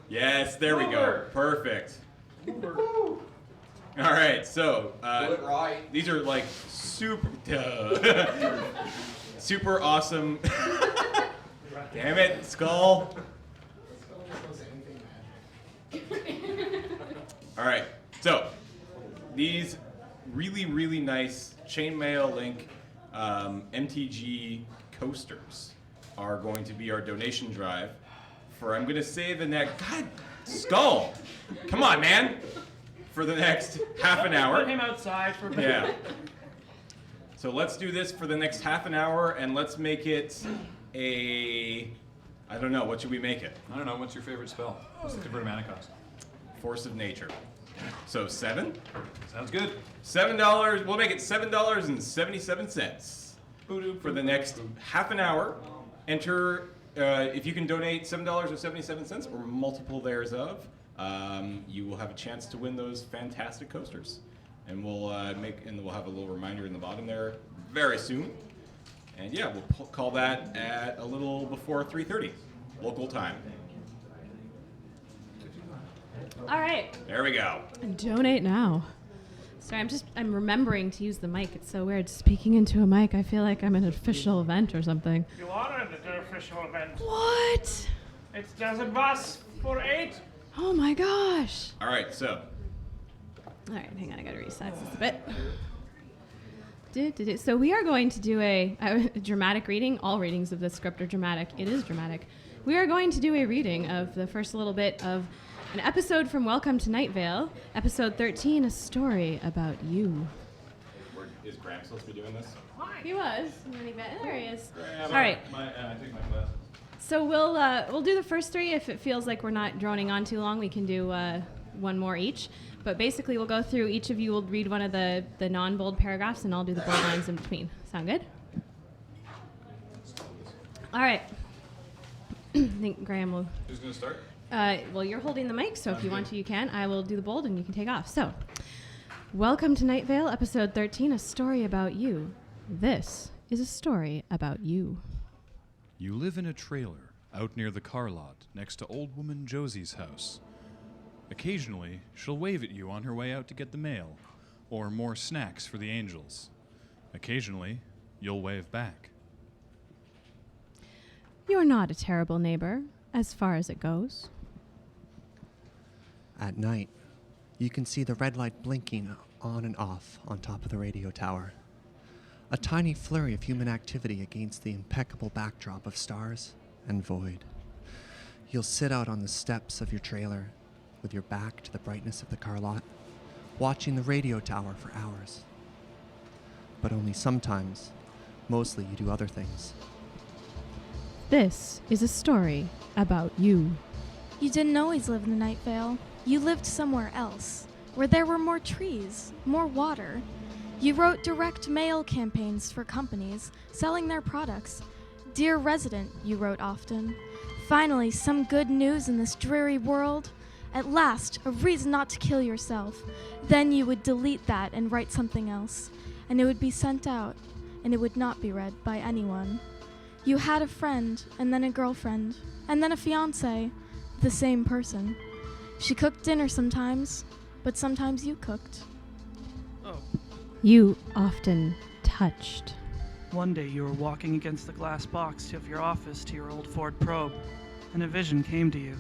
Yes, there we go. Perfect. All right, so these are like super super awesome. Damn it, Skull. All right, so these really nice chainmail link MTG coasters are going to be our donation drive for, I'm going to say the next, God, Skull, come on, man, for the next half an hour. Put him outside for a bit. Yeah. So let's do this for the next half an hour, and let's make it a, I don't know, what should we make it? I don't know, what's your favorite spell? What's the converted mana cost? Force of Nature. So 7? Sounds good. $7, we'll make it $7.77 for the next half an hour. Enter, if you can donate $7.77 or multiple thereof, you will have a chance to win those fantastic coasters. And we'll we'll have a little reminder in the bottom there very soon. And yeah, we'll call that at a little before 3:30 local time. All right. There we go. Donate now. Sorry, I'm remembering to use the mic. It's so weird speaking into a mic. I feel like I'm at an official event or something. You are at the official event. What? It's just a bus for 8. Oh my gosh. All right, so. All right, hang on. I gotta resize this a bit. So we are going to do a dramatic reading. All readings of this script are dramatic. It is dramatic. We are going to do a reading of the first little bit of an episode from Welcome to Night Vale, episode 13, A Story About You. Is Graham supposed to be doing this? He was. There he is. Graham. All right. I take my glasses. So we'll do the first 3. If it feels like we're not droning on too long, we can do one more each. But basically, we'll go through. Each of you will read one of the non-bold paragraphs, and I'll do the bold lines in between. Sound good? All right. I think Graham will. Who's going to start? Well, you're holding the mic, so if you want to, you can. I will do the bold, and you can take off. So, welcome to Night Vale, episode 13, A Story About You. This is a story about you. You live in a trailer out near the car lot next to old woman Josie's house. Occasionally, she'll wave at you on her way out to get the mail, or more snacks for the angels. Occasionally, you'll wave back. You're not a terrible neighbor, as far as it goes. At night, you can see the red light blinking on and off on top of the radio tower. A tiny flurry of human activity against the impeccable backdrop of stars and void. You'll sit out on the steps of your trailer with your back to the brightness of the car lot, watching the radio tower for hours. But only sometimes. Mostly you do other things. This is a story about you. You didn't always live in the Night Vale. You lived somewhere else, where there were more trees, more water. You wrote direct mail campaigns for companies, selling their products. Dear resident, you wrote often. Finally, some good news in this dreary world. At last, a reason not to kill yourself. Then you would delete that and write something else, and it would be sent out, and it would not be read by anyone. You had a friend, and then a girlfriend, and then a fiancé, the same person. She cooked dinner sometimes, but sometimes you cooked. Oh. You often touched. One day you were walking against the glass box of your office to your old Ford Probe, and a vision came to you.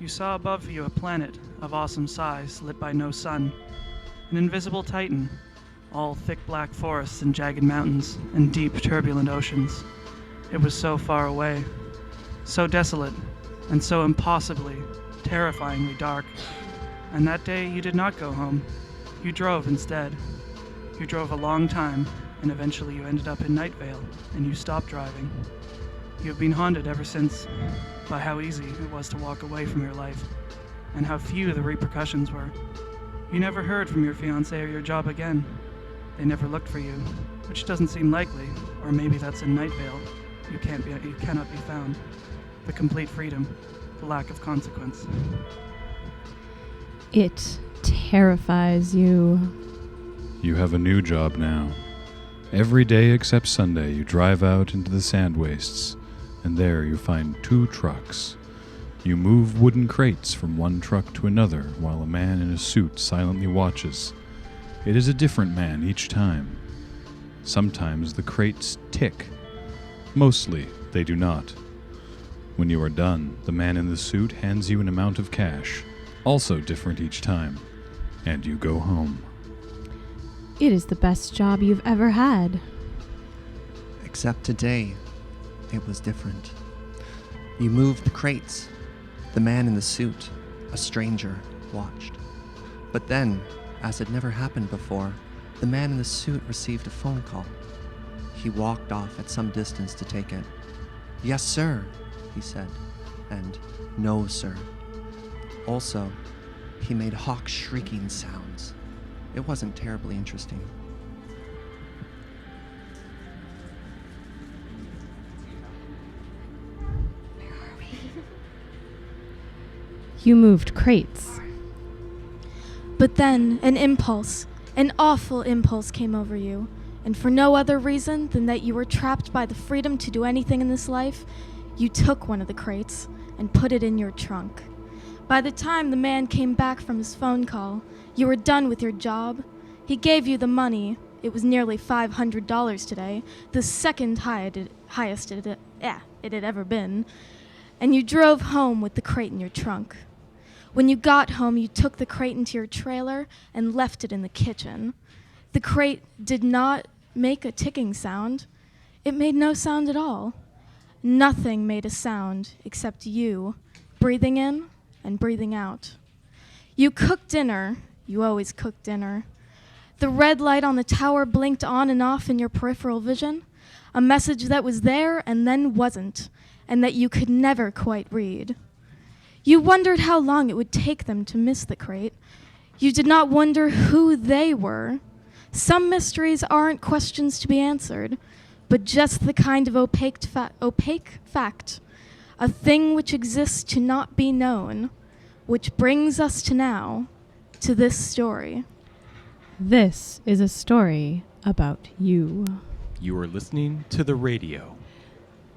You saw above you a planet of awesome size lit by no sun, an invisible titan, all thick black forests and jagged mountains and deep turbulent oceans. It was so far away, so desolate, and so impossibly, terrifyingly dark. And that day you did not go home. You drove instead. You drove a long time, and eventually you ended up in Night Vale, and you stopped driving. You have been haunted ever since by how easy it was to walk away from your life, and how few the repercussions were. You never heard from your fiancé or your job again. They never looked for you, which doesn't seem likely, or maybe that's in Night Vale. You cannot be found. The complete freedom, the lack of consequence. It terrifies you. You have a new job now. Every day except Sunday, you drive out into the sand wastes, and there you find 2 trucks. You move wooden crates from one truck to another while a man in a suit silently watches. It is a different man each time. Sometimes the crates tick. Mostly, they do not. When you are done, the man in the suit hands you an amount of cash, also different each time, and you go home. It is the best job you've ever had. Except today, it was different. You moved the crates. The man in the suit, a stranger, watched. But then, as had never happened before, the man in the suit received a phone call. He walked off at some distance to take it. "Yes, sir," he said, and "No, sir." Also, he made hawk shrieking sounds. It wasn't terribly interesting. You moved crates. But then an impulse, an awful impulse came over you, and for no other reason than that you were trapped by the freedom to do anything in this life, you took one of the crates and put it in your trunk. By the time the man came back from his phone call, you were done with your job. He gave you the money. It was nearly $500 today, the second highest it had ever been. And you drove home with the crate in your trunk. When you got home, you took the crate into your trailer and left it in the kitchen. The crate did not make a ticking sound. It made no sound at all. Nothing made a sound except you, breathing in and breathing out. You cooked dinner. You always cook dinner. The red light on the tower blinked on and off in your peripheral vision, a message that was there and then wasn't, and that you could never quite read. You wondered how long it would take them to miss the crate. You did not wonder who they were. Some mysteries aren't questions to be answered, but just the kind of opaque fact, a thing which exists to not be known, which brings us to now, to this story. This is a story about you. You are listening to the radio.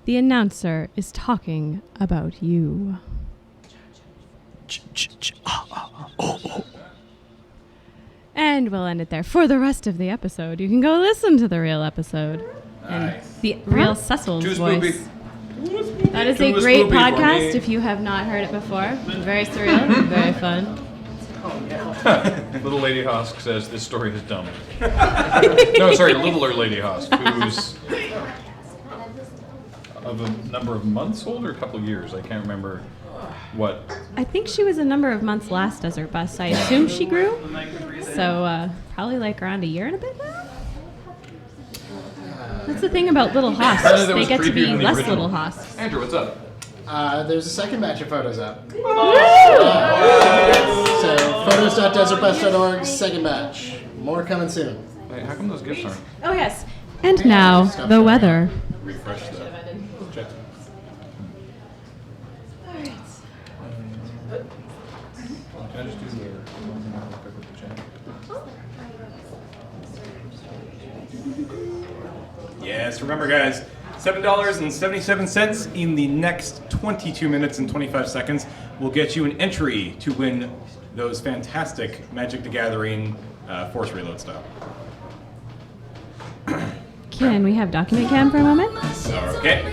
The announcer is talking about you. And we'll end it there. For the rest of the episode, you can go listen to the real episode. And the real Cecil's Too voice. spoopy. That is Too a great spoopy for podcast me. if you have not heard it before. Very surreal, very fun. Little Lady Hosk says this story is dumb. No, sorry, Littler Lady Hosk, who's of a number of months old or a couple of years. I can't remember what. I think she was a number of months last as her bus. I assume she grew. So probably like around a year and a bit now. That's the thing about little hosks. Apparently that They was get to creepier be than the less original. little hosks. Andrew, what's up? There's a second batch of photos up. So photos.desertbus.org, second batch. More coming soon. Hey, how come those gifts aren't? Oh, yes. And now, the weather. Refresh the check. Can I just do the Yes, remember guys, $7.77 in the next 22 minutes and 25 seconds will get you an entry to win those fantastic Magic the Gathering Force Reload style. Can we have document cam for a moment? Okay.